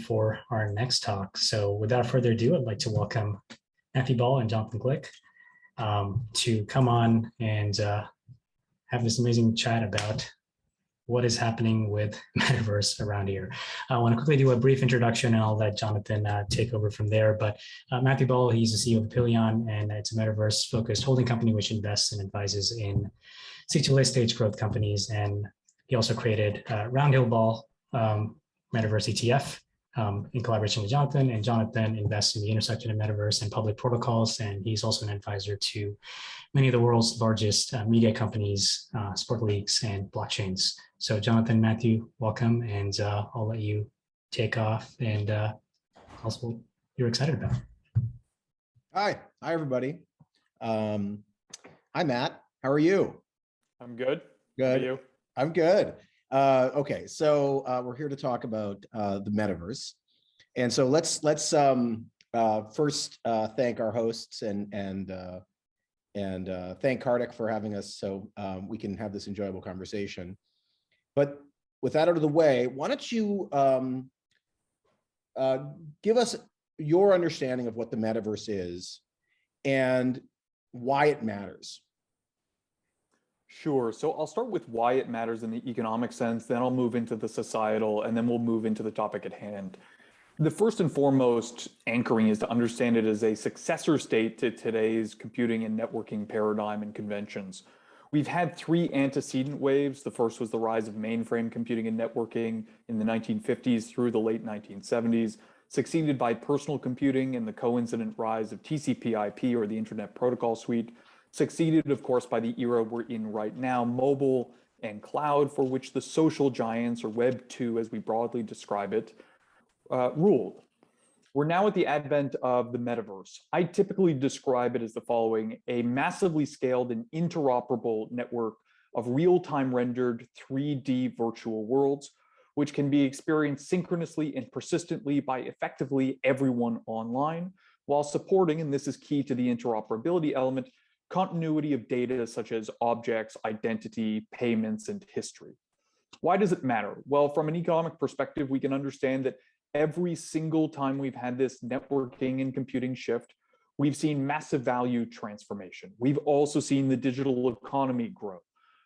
for our next talk. So without further ado, I'd like to welcome Mathew and Jonathan Glick to come on and have this amazing chat about what is happening with Metaverse around here. I want to quickly do a brief introduction and I'll let Jonathan take over from there. But Mathew Ball, he's the CEO of Polygon, and it's a Metaverse-focused holding company which invests and advises in seed to late stage growth companies. And he also created Roundhill Ball Metaverse ETF in collaboration with Jonathan. And Jonathan invests in the intersection of Metaverse and public protocols. And he's also an advisor to many of the world's largest media companies, sport leagues, and blockchains. So Jonathan, Mathew, welcome. And I'll let you take off and tell us what you're excited about. Hi everybody. Hi, Matt. How are you? I'm good. Good. How are you? I'm good. Okay, so we're here to talk about the Metaverse, and so let's first thank our hosts and thank Kartik for having us, so we can have this enjoyable conversation. But with that out of the way, why don't you give us your understanding of what the Metaverse is and why it matters? Sure. So I'll start with why it matters in the economic sense, then I'll move into the societal, and then we'll move into the topic at hand. The first and foremost anchoring is to understand it as a successor state to today's computing and networking paradigm and conventions. We've had three antecedent waves. The first was the rise of mainframe computing and networking in the 1950s through the late 1970s, succeeded by personal computing and the coincident rise of TCP/IP, or the Internet Protocol Suite, succeeded, of course, by the era we're in right now, mobile and cloud, for which the social giants, or Web2 as we broadly describe it, ruled. We're now at the advent of the Metaverse. I typically describe it as the following: a massively scaled and interoperable network of real-time rendered 3D virtual worlds, which can be experienced synchronously and persistently by effectively everyone online, while supporting, and this is key to the interoperability element, continuity of data such as objects, identity, payments, and history. Why does it matter? Well, from an economic perspective, we can understand that every single time we've had this networking and computing shift, we've seen massive value transformation. We've also seen the digital economy grow.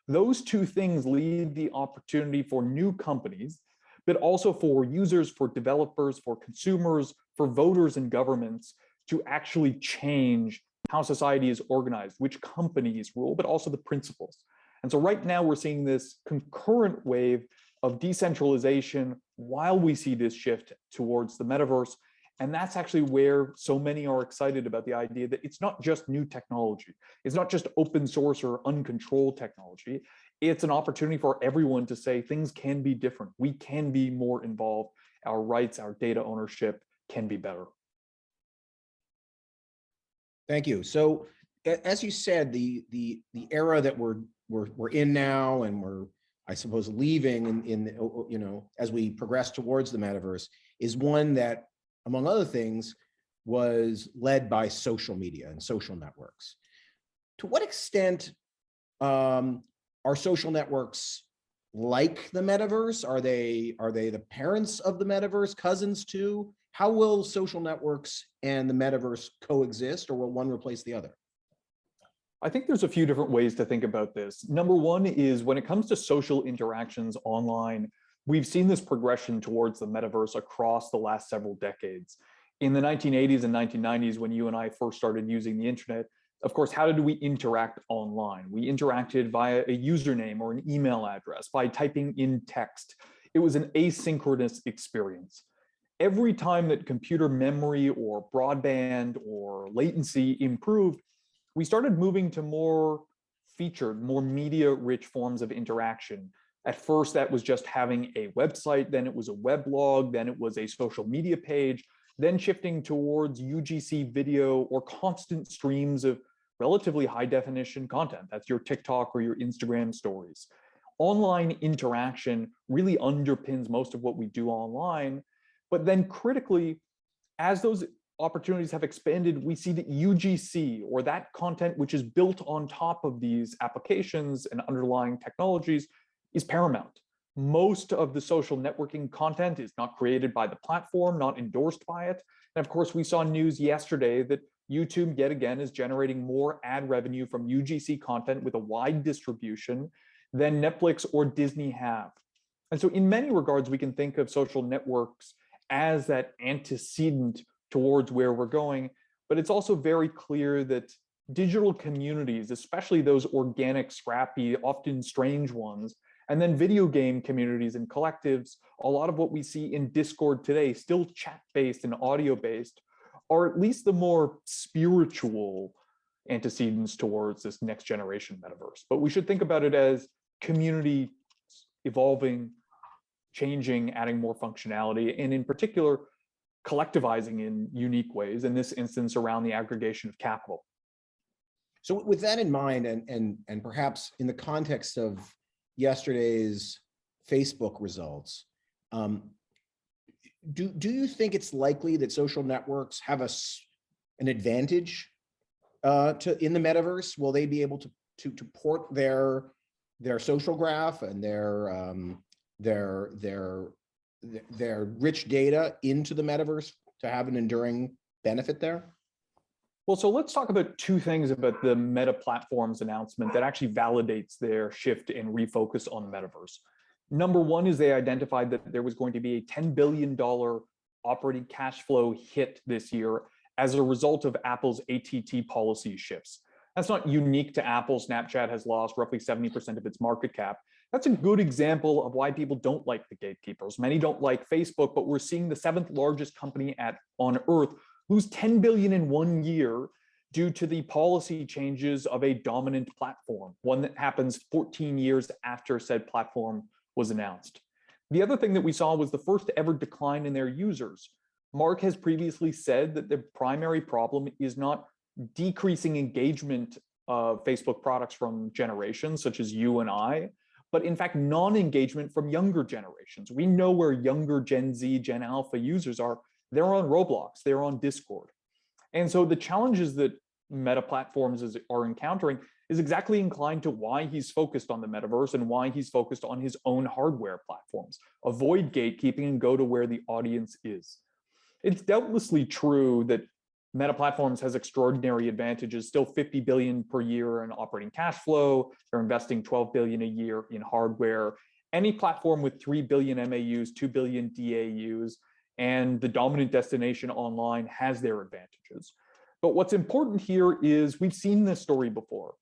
Those two things lead the opportunity for new companies, but also for users, for developers, for consumers, for voters and governments to actually change how society is organized, which companies rule, but also the principles. And so right now we're seeing this concurrent wave of decentralization while we see this shift towards the Metaverse. And that's actually where so many are excited about the idea that it's not just new technology. It's not just open source or uncontrolled technology. It's an opportunity for everyone to say things can be different. We can be more involved. Our rights, our data ownership can be better. Thank you. So, as you said, the era that we're in now, and we're, I suppose, leaving in as we progress towards the Metaverse, is one that, among other things, was led by social media and social networks. To what extent are social networks like the Metaverse? Are they the parents of the Metaverse, cousins too? How will social networks and the Metaverse coexist, or will one replace the other? I think there's a few different ways to think about this. Number one is, when it comes to social interactions online, we've seen this progression towards the Metaverse across the last several decades. In the 1980s and 1990s, when you and I first started using the internet, of course, how did we interact online? We interacted via a username or an email address, by typing in text. It was an asynchronous experience. Every time that computer memory or broadband or latency improved, we started moving to more featured, more media-rich forms of interaction. At first, that was just having a website, then it was a weblog, then it was a social media page, then shifting towards UGC video or constant streams of relatively high-definition content. That's your TikTok or your Instagram stories. Online interaction really underpins most of what we do online, but then critically, as those opportunities have expanded, we see that UGC, or that content which is built on top of these applications and underlying technologies, is paramount. Most of the social networking content is not created by the platform, not endorsed by it. And of course, we saw news yesterday that YouTube yet again is generating more ad revenue from UGC content with a wide distribution than Netflix or Disney have. And so in many regards, we can think of social networks as that antecedent towards where we're going, but it's also very clear that digital communities, especially those organic, scrappy, often strange ones, and then video game communities and collectives, a lot of what we see in Discord today, still chat-based and audio-based, are at least the more spiritual antecedents towards this next generation metaverse. But we should think about it as community evolving, changing, adding more functionality, and in particular, collectivizing in unique ways, in this instance around the aggregation of capital. So with that in mind, and perhaps in the context of yesterday's Facebook results, do you think it's likely that social networks have an advantage in the metaverse? Will they be able to port their social graph and their rich data into the metaverse to have an enduring benefit there? Well, so let's talk about two things about the Meta Platforms announcement that actually validates their shift and refocus on metaverse. Number one is they identified that there was going to be a $10 billion operating cash flow hit this year as a result of Apple's ATT policy shifts. That's not unique to Apple. Snapchat has lost roughly 70% of its market cap. That's a good example of why people don't like the gatekeepers. Many don't like Facebook, but we're seeing the 7th largest company on Earth lose 10 billion in 1 year due to the policy changes of a dominant platform, one that happens 14 years after said platform was announced. The other thing that we saw was the first ever decline in their users. Mark has previously said that the primary problem is not decreasing engagement of Facebook products from generations such as you and I, but in fact, non-engagement from younger generations. We know where younger Gen Z, Gen Alpha users are. They're on Roblox, they're on Discord. And so the challenges that Meta Platforms are encountering is exactly inclined to why he's focused on the metaverse and why he's focused on his own hardware platforms. Avoid gatekeeping and go to where the audience is. It's doubtlessly true that Meta Platforms has extraordinary advantages, still 50 billion per year in operating cash flow. They're investing 12 billion a year in hardware. Any platform with 3 billion MAUs, 2 billion DAUs, and the dominant destination online has their advantages. But what's important here is we've seen this story before.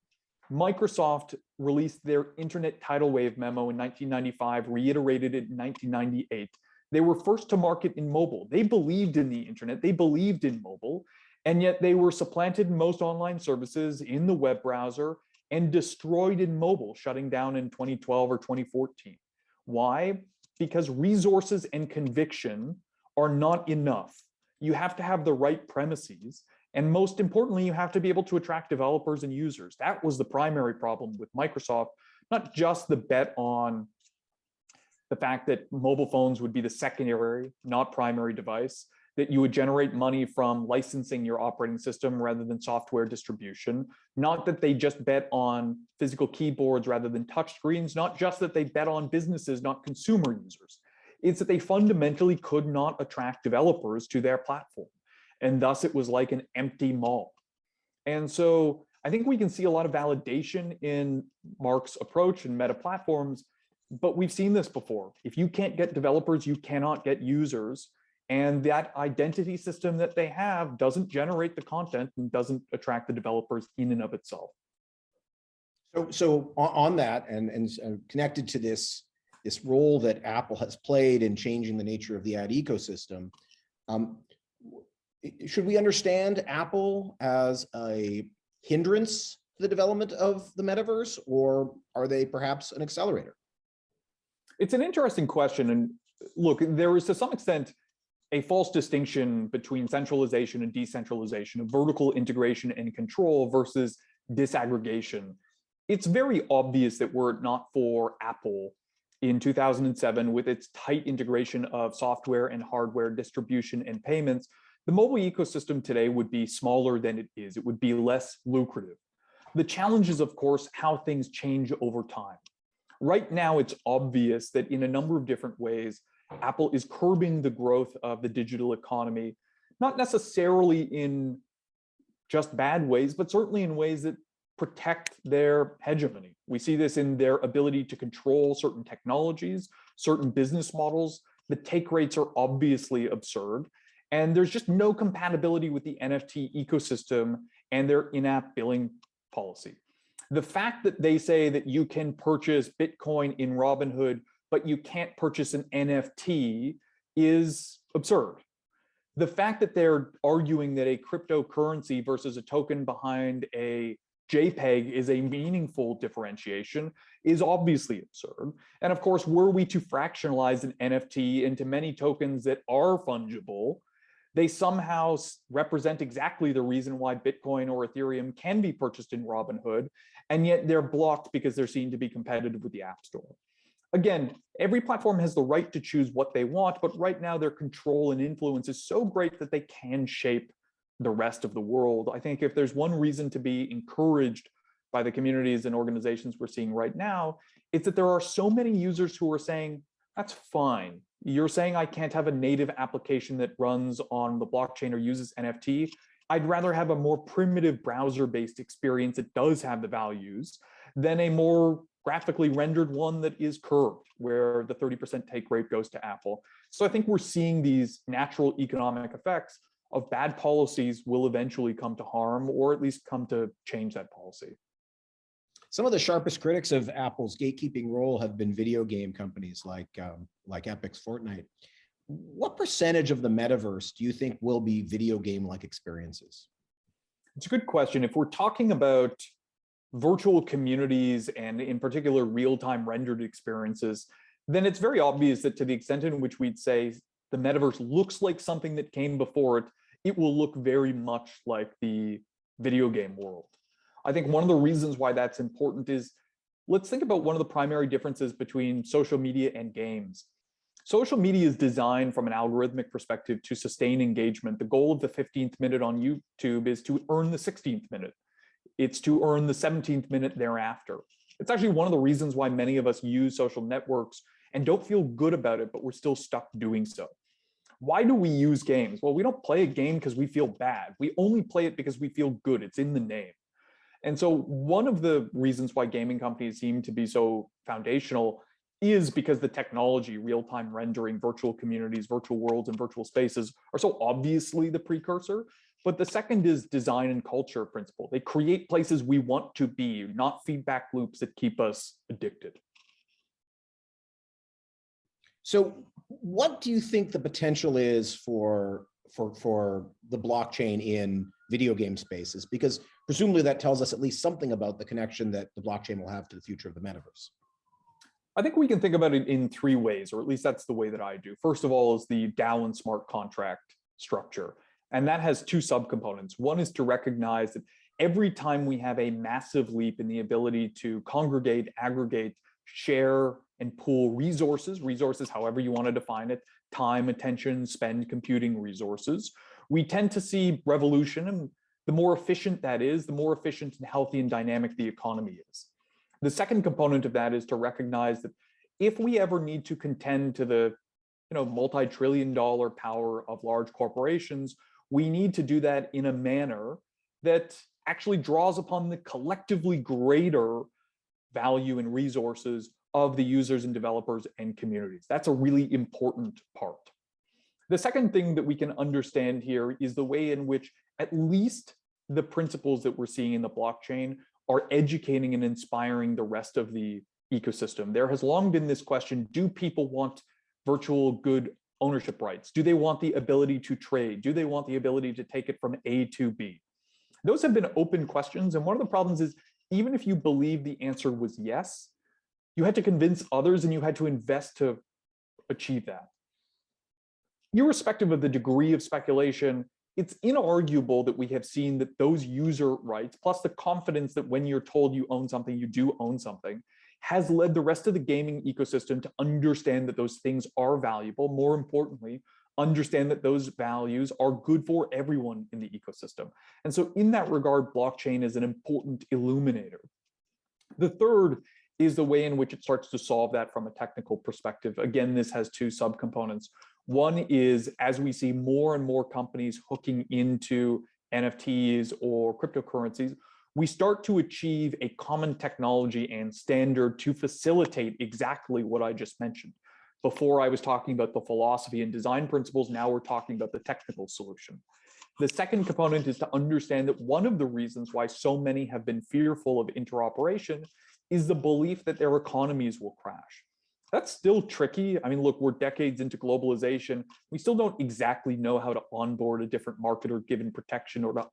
Microsoft released their Internet Tidal Wave memo in 1995, reiterated it in 1998. They were first to market in mobile. They believed in the internet, they believed in mobile, and yet they were supplanted in most online services in the web browser and destroyed in mobile, shutting down in 2012 or 2014. Why? Because resources and conviction are not enough. You have to have the right premises. And most importantly, you have to be able to attract developers and users. That was the primary problem with Microsoft, not just the bet on the fact that mobile phones would be the secondary, not primary device, that you would generate money from licensing your operating system rather than software distribution, not that they just bet on physical keyboards rather than touch screens, not just that they bet on businesses, not consumer users. It's that they fundamentally could not attract developers to their platform. And thus it was like an empty mall. And so I think we can see a lot of validation in Mark's approach and Meta Platforms, but we've seen this before. If you can't get developers, you cannot get users. And that identity system that they have doesn't generate the content and doesn't attract the developers in and of itself. So on that and connected to this role that Apple has played in changing the nature of the ad ecosystem, should we understand Apple as a hindrance to the development of the metaverse, or are they perhaps an accelerator? It's an interesting question. And look, there is to some extent a false distinction between centralization and decentralization, of vertical integration and control versus disaggregation. It's very obvious that were it not for Apple in 2007, with its tight integration of software and hardware distribution and payments, the mobile ecosystem today would be smaller than it is. It would be less lucrative. The challenge is, of course, how things change over time. Right now, it's obvious that in a number of different ways, Apple is curbing the growth of the digital economy, not necessarily in just bad ways, but certainly in ways that protect their hegemony. We see this in their ability to control certain technologies, certain business models. The take rates are obviously absurd, and there's just no compatibility with the NFT ecosystem and their in-app billing policy. The fact that they say that you can purchase Bitcoin in Robinhood, but you can't purchase an NFT is absurd. The fact that they're arguing that a cryptocurrency versus a token behind a JPEG is a meaningful differentiation is obviously absurd. And of course, were we to fractionalize an NFT into many tokens that are fungible, they somehow represent exactly the reason why Bitcoin or Ethereum can be purchased in Robinhood, and yet they're blocked because they're seen to be competitive with the App Store. Again, every platform has the right to choose what they want, but right now their control and influence is so great that they can shape the rest of the world. I think if there's one reason to be encouraged by the communities and organizations we're seeing right now, it's that there are so many users who are saying, that's fine. You're saying I can't have a native application that runs on the blockchain or uses NFT. I'd rather have a more primitive browser-based experience that does have the values than a more graphically rendered one that is curved, where the 30% take rate goes to Apple. So I think we're seeing these natural economic effects of bad policies will eventually come to harm, or at least come to change that policy. Some of the sharpest critics of Apple's gatekeeping role have been video game companies like Epic's Fortnite. What percentage of the metaverse do you think will be video game-like experiences? It's a good question. If we're talking about virtual communities and in particular real-time rendered experiences, then it's very obvious that to the extent in which we'd say the metaverse looks like something that came before it, it will look very much like the video game world. I think one of the reasons why that's important is, let's think about one of the primary differences between social media and games. Social media is designed from an algorithmic perspective to sustain engagement. The goal of the 15th minute on YouTube is to earn the 16th minute. It's to earn the 17th minute thereafter. It's actually one of the reasons why many of us use social networks and don't feel good about it, but we're still stuck doing so. Why do we use games? Well, we don't play a game because we feel bad. We only play it because we feel good. It's in the name. And so one of the reasons why gaming companies seem to be so foundational is because the technology, real-time rendering, virtual communities, virtual worlds, and virtual spaces are so obviously the precursor. But the second is design and culture principle. They create places we want to be, not feedback loops that keep us addicted. So what do you think the potential is for the blockchain in video game spaces? Because presumably that tells us at least something about the connection that the blockchain will have to the future of the metaverse. I think we can think about it in three ways, or at least that's the way that I do. First of all is the DAO and smart contract structure. And that has two subcomponents. One is to recognize that every time we have a massive leap in the ability to congregate, aggregate, share, and pool resources however you want to define it, time, attention, spend, computing resources, we tend to see revolution. And the more efficient that is, the more efficient and healthy and dynamic the economy is. The second component of that is to recognize that if we ever need to contend to the multi-trillion-dollar power of large corporations, we need to do that in a manner that actually draws upon the collectively greater value and resources of the users and developers and communities. That's a really important part. The second thing that we can understand here is the way in which at least the principles that we're seeing in the blockchain are educating and inspiring the rest of the ecosystem. There has long been this question, do people want virtual good ownership rights? Do they want the ability to trade? Do they want the ability to take it from A to B? Those have been open questions. And one of the problems is, even if you believe the answer was yes, you had to convince others and you had to invest to achieve that. Irrespective of the degree of speculation, it's inarguable that we have seen that those user rights, plus the confidence that when you're told you own something, you do own something, has led the rest of the gaming ecosystem to understand that those things are valuable. More importantly, understand that those values are good for everyone in the ecosystem. And so in that regard, blockchain is an important illuminator. The third is the way in which it starts to solve that from a technical perspective. Again, this has two subcomponents. One is, as we see more and more companies hooking into NFTs or cryptocurrencies, we start to achieve a common technology and standard to facilitate exactly what I just mentioned. Before I was talking about the philosophy and design principles, now we're talking about the technical solution. The second component is to understand that one of the reasons why so many have been fearful of interoperation is the belief that their economies will crash. That's still tricky. I mean, look, we're decades into globalization. We still don't exactly know how to onboard a different market or given protection or to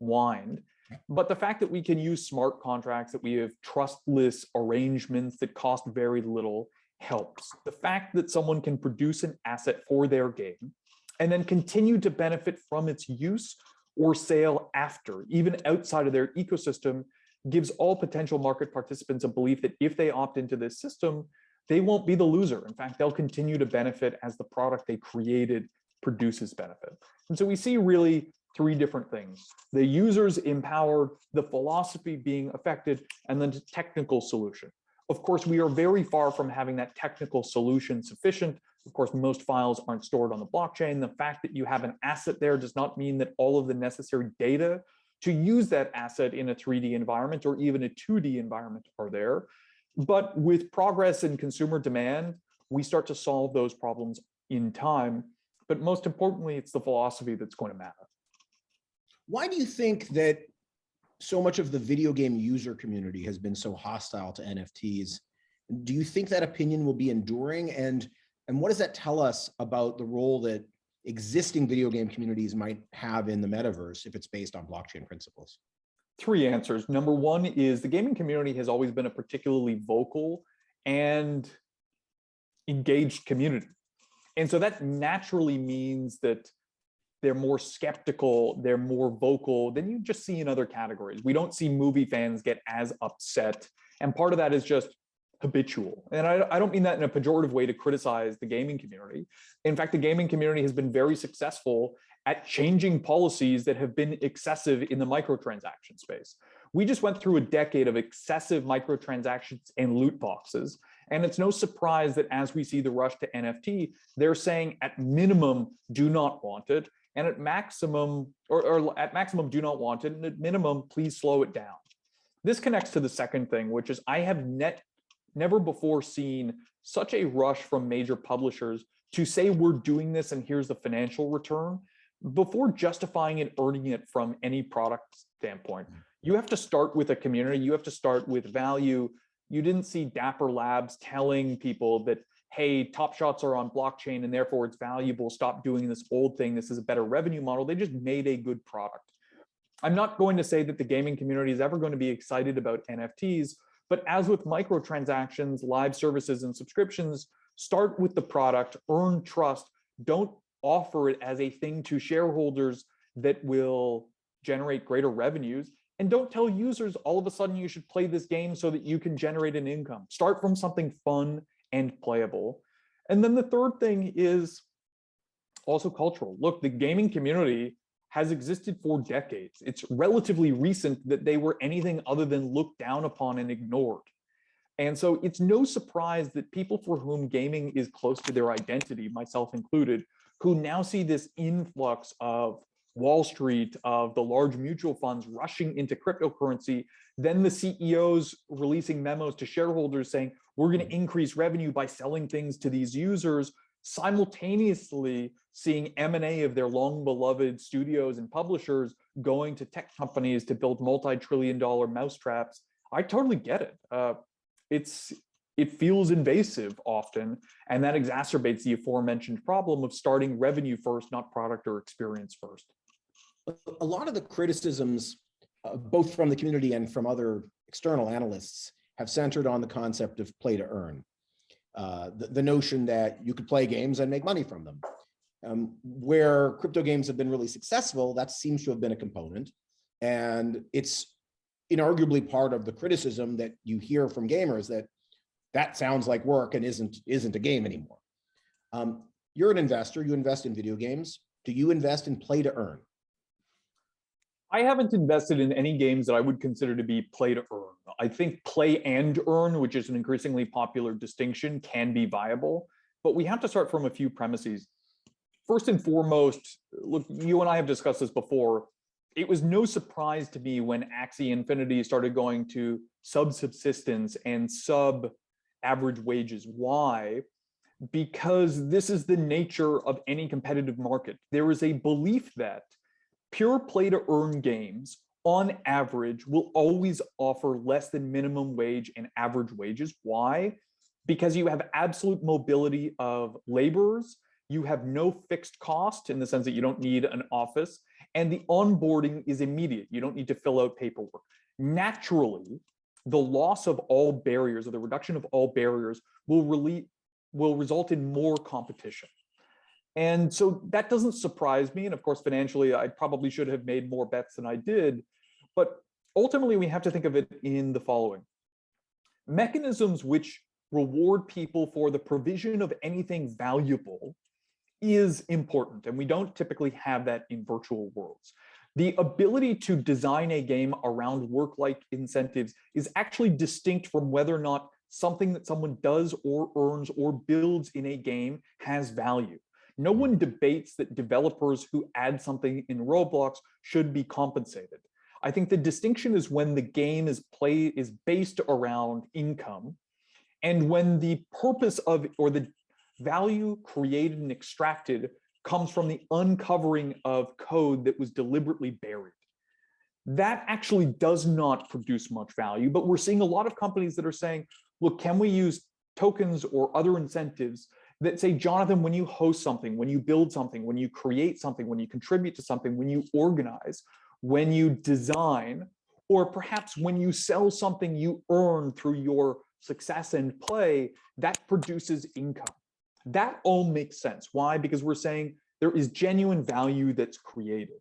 unwind. But the fact that we can use smart contracts, that we have trustless arrangements that cost very little helps. The fact that someone can produce an asset for their game and then continue to benefit from its use or sale after, even outside of their ecosystem, gives all potential market participants a belief that if they opt into this system, they won't be the loser. In fact, they'll continue to benefit as the product they created produces benefit. And so we see really three different things: the users empowered, the philosophy being affected, and then the technical solution. Of course, we are very far from having that technical solution sufficient. Of course, most files aren't stored on the blockchain. The fact that you have an asset there does not mean that all of the necessary data to use that asset in a 3D environment or even a 2D environment are there. But with progress in consumer demand, we start to solve those problems in time. But most importantly, it's the philosophy that's going to matter. Why do you think that so much of the video game user community has been so hostile to NFTs? Do you think that opinion will be enduring? And what does that tell us about the role that existing video game communities might have in the metaverse if it's based on blockchain principles? Three answers. Number one is the gaming community has always been a particularly vocal and engaged community. And so that naturally means that they're more skeptical, they're more vocal than you just see in other categories. We don't see movie fans get as upset. And part of that is just habitual. And I don't mean that in a pejorative way to criticize the gaming community. In fact, the gaming community has been very successful at changing policies that have been excessive in the microtransaction space. We just went through a decade of excessive microtransactions and loot boxes. And it's no surprise that as we see the rush to NFT, they're saying at minimum, do not want it. And at maximum, or at maximum, do not want it. And at minimum, please slow it down. This connects to the second thing, which is I have never before seen such a rush from major publishers to say we're doing this and here's the financial return before justifying it, earning it from any product standpoint. You have to start with a community. You have to start with value. You didn't see Dapper Labs telling people that, hey, Top Shots are on blockchain and therefore it's valuable. Stop doing this old thing. This is a better revenue model. They just made a good product. I'm not going to say that the gaming community is ever going to be excited about NFTs, but as with microtransactions, live services, and subscriptions, start with the product, earn trust, don't offer it as a thing to shareholders that will generate greater revenues, and don't tell users all of a sudden you should play this game so that you can generate an income. Start from something fun and playable. And then the third thing is also cultural. Look, the gaming community has existed for decades. It's relatively recent that they were anything other than looked down upon and ignored. And so it's no surprise that people for whom gaming is close to their identity, myself included, who now see this influx of Wall Street, of the large mutual funds rushing into cryptocurrency, then the CEOs releasing memos to shareholders saying, we're going to increase revenue by selling things to these users, simultaneously seeing M&A of their long beloved studios and publishers going to tech companies to build multi-trillion-dollar mousetraps. I totally get it. It feels invasive often, and that exacerbates the aforementioned problem of starting revenue first, not product or experience first. A lot of the criticisms, both from the community and from other external analysts, have centered on the concept of play to earn. The notion that you could play games and make money from them. Where crypto games have been really successful, that seems to have been a component. And it's inarguably part of the criticism that you hear from gamers that sounds like work and isn't a game anymore. You're an investor, you invest in video games. Do you invest in play to earn? I haven't invested in any games that I would consider to be play to earn. I think play and earn, which is an increasingly popular distinction, can be viable, but we have to start from a few premises. First and foremost, look, you and I have discussed this before. It was no surprise to me when Axie Infinity started going to sub-subsistence and sub-average wages. Why? Because this is the nature of any competitive market. There is a belief that pure play to earn games on average will always offer less than minimum wage and average wages. Why? Because you have absolute mobility of laborers, you have no fixed cost in the sense that you don't need an office, and the onboarding is immediate. You don't need to fill out paperwork. Naturally, the loss of all barriers or the reduction of all barriers will result in more competition. And so that doesn't surprise me. And of course, financially, I probably should have made more bets than I did. But ultimately, we have to think of it in the following. Mechanisms which reward people for the provision of anything valuable is important. And we don't typically have that in virtual worlds. The ability to design a game around work-like incentives is actually distinct from whether or not something that someone does or earns or builds in a game has value. No one debates that developers who add something in Roblox should be compensated. I think the distinction is when the game is based around income, and when the purpose of or the value created and extracted comes from the uncovering of code that was deliberately buried. That actually does not produce much value, but we're seeing a lot of companies that are saying, look, can we use tokens or other incentives that say, Jonathan, when you host something, when you build something, when you create something, when you contribute to something, when you organize, when you design, or perhaps when you sell something you earn through your success and play, that produces income. That all makes sense. Why? Because we're saying there is genuine value that's created.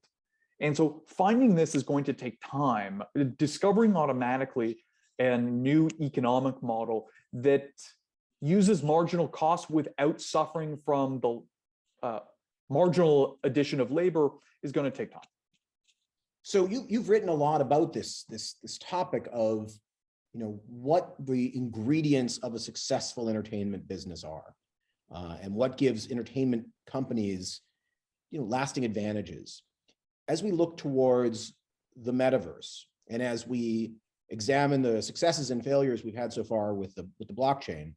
And so finding this is going to take time. Discovering automatically a new economic model that uses marginal cost without suffering from the marginal addition of labor is going to take time. So you've written a lot about this topic of, what the ingredients of a successful entertainment business are, and what gives entertainment companies, lasting advantages. As we look towards the metaverse, and as we examine the successes and failures we've had so far with the blockchain,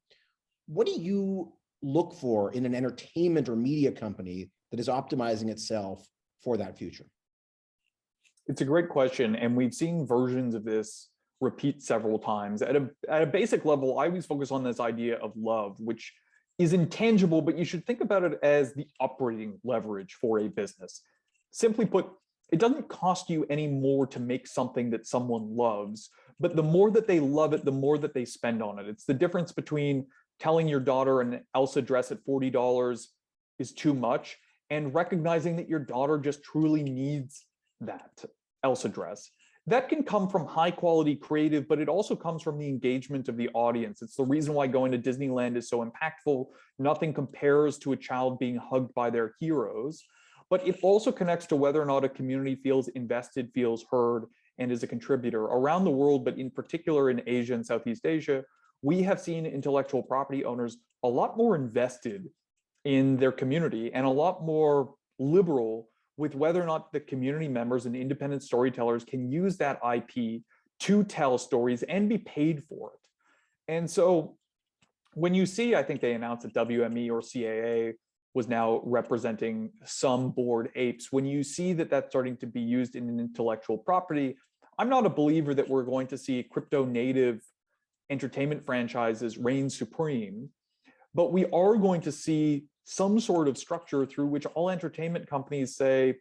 what do you look for in an entertainment or media company that is optimizing itself for that future? It's a great question, and we've seen versions of this repeat several times. At a basic level, I always focus on this idea of love, which is intangible, but you should think about it as the operating leverage for a business. Simply put, it doesn't cost you any more to make something that someone loves, but the more that they love it, the more that they spend on it. It's the difference between telling your daughter an Elsa dress at $40 is too much and recognizing that your daughter just truly needs that Elsa dress. That can come from high quality creative, but it also comes from the engagement of the audience. It's the reason why going to Disneyland is so impactful. Nothing compares to a child being hugged by their heroes, but it also connects to whether or not a community feels invested, feels heard, and is a contributor. Around the world, but in particular in Asia and Southeast Asia, we have seen intellectual property owners a lot more invested in their community and a lot more liberal with whether or not the community members and independent storytellers can use that IP to tell stories and be paid for it. And so when you see, I think they announced that WME or CAA was now representing some Bored Apes, when you see that that's starting to be used in an intellectual property, I'm not a believer that we're going to see crypto native entertainment franchises reign supreme, but we are going to see some sort of structure through which all entertainment companies say,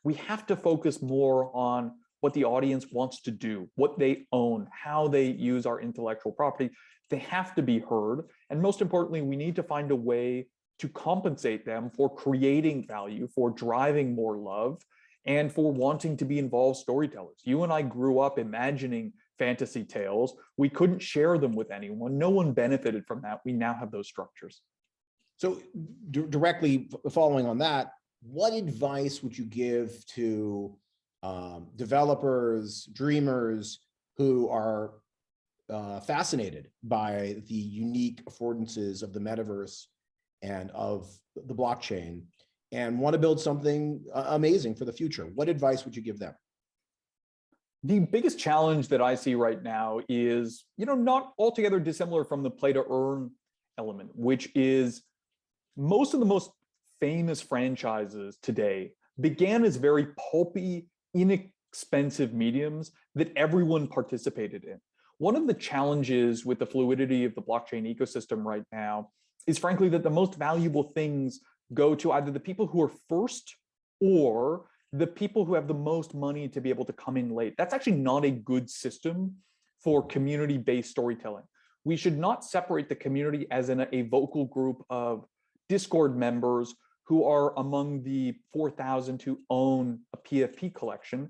we have to focus more on what the audience wants to do, what they own, how they use our intellectual property. They have to be heard. And most importantly, we need to find a way to compensate them for creating value, for driving more love, and for wanting to be involved storytellers. You and I grew up imagining fantasy tales. We couldn't share them with anyone. No one benefited from that. We now have those structures. So directly following on that, what advice would you give to developers, dreamers who are fascinated by the unique affordances of the metaverse and of the blockchain and want to build something amazing for the future. What advice would you give them? The biggest challenge that I see right now is, not altogether dissimilar from the play to earn element, which is most of the most famous franchises today began as very pulpy, inexpensive mediums that everyone participated in. One of the challenges with the fluidity of the blockchain ecosystem right now is frankly that the most valuable things go to either the people who are first or the people who have the most money to be able to come in late. That's actually not a good system for community-based storytelling. We should not separate the community as in a vocal group of Discord members who are among the 4,000 who own a PFP collection.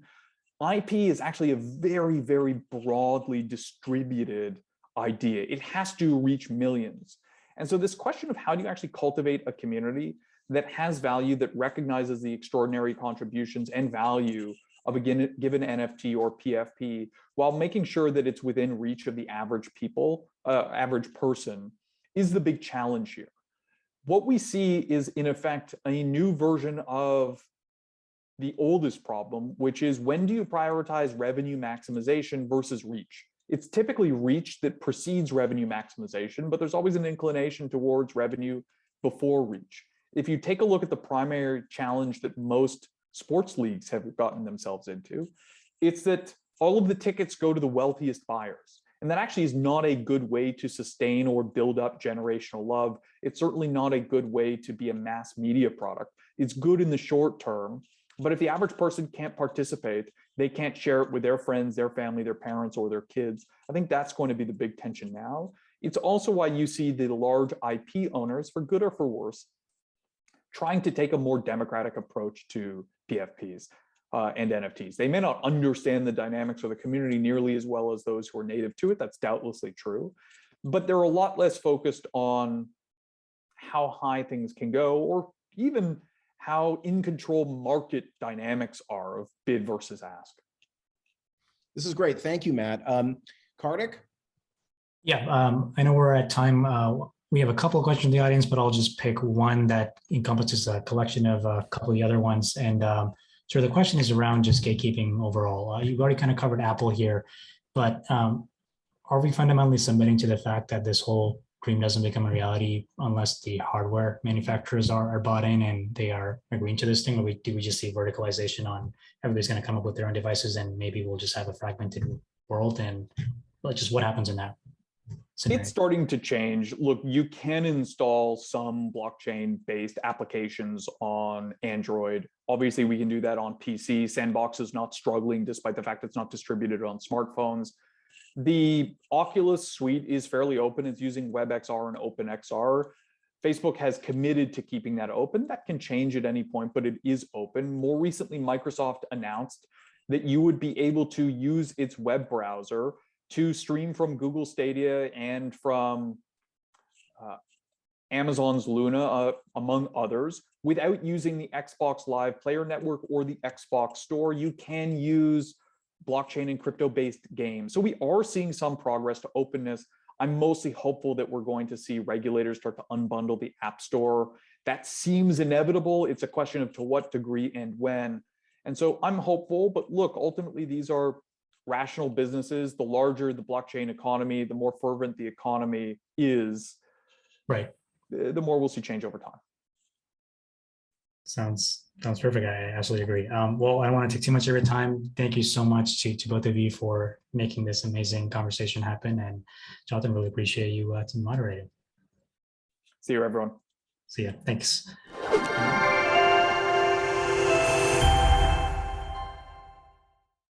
IP is actually a very, very broadly distributed idea. It has to reach millions. And so this question of how do you actually cultivate a community that has value, that recognizes the extraordinary contributions and value of a given NFT or PFP, while making sure that it's within reach of the average person, is the big challenge here. What we see is, in effect, a new version of the oldest problem, which is when do you prioritize revenue maximization versus reach? It's typically reach that precedes revenue maximization, but there's always an inclination towards revenue before reach. If you take a look at the primary challenge that most sports leagues have gotten themselves into, it's that all of the tickets go to the wealthiest buyers. And that actually is not a good way to sustain or build up generational love. It's certainly not a good way to be a mass media product. It's good in the short term, but if the average person can't participate, they can't share it with their friends, their family, their parents, or their kids. I think that's going to be the big tension now. It's also why you see the large IP owners, for good or for worse, trying to take a more democratic approach to PFPs and NFTs. They may not understand the dynamics of the community nearly as well as those who are native to it. That's doubtlessly true. But they're a lot less focused on how high things can go, or even how in control market dynamics are of bid versus ask. This is great. Thank you, Matt. Kartik? Yeah, I know we're at time. We have a couple of questions in the audience, but I'll just pick one that encompasses a collection of a couple of the other ones. And so the question is around just gatekeeping overall. You've already kind of covered Apple here, but are we fundamentally submitting to the fact that this whole dream doesn't become a reality unless the hardware manufacturers are bought in and they are agreeing to this thing? Or do we just see verticalization on everybody's going to come up with their own devices and maybe we'll just have a fragmented world? And just what happens in that scenario? It's starting to change. Look, you can install some blockchain-based applications on Android. Obviously, we can do that on PC. Sandbox is not struggling despite the fact it's not distributed on smartphones. The Oculus suite is fairly open. It's using WebXR and OpenXR. Facebook has committed to keeping that open. That can change at any point, but it is open. More recently, Microsoft announced that you would be able to use its web browser to stream from Google Stadia and from Amazon's Luna, among others, without using the Xbox Live Player Network or the Xbox Store. You can use blockchain and crypto-based games. So we are seeing some progress to openness. I'm mostly hopeful that we're going to see regulators start to unbundle the App Store. That seems inevitable. It's a question of to what degree and when. And so I'm hopeful, but look, ultimately these are rational businesses. The larger the blockchain economy, the more fervent the economy is, right, the more we'll see change over time. Sounds perfect. I absolutely agree. Well, I don't want to take too much of your time. Thank you so much to both of you for making this amazing conversation happen. And Jonathan, really appreciate you to moderate it. See you, everyone. See ya. Thanks.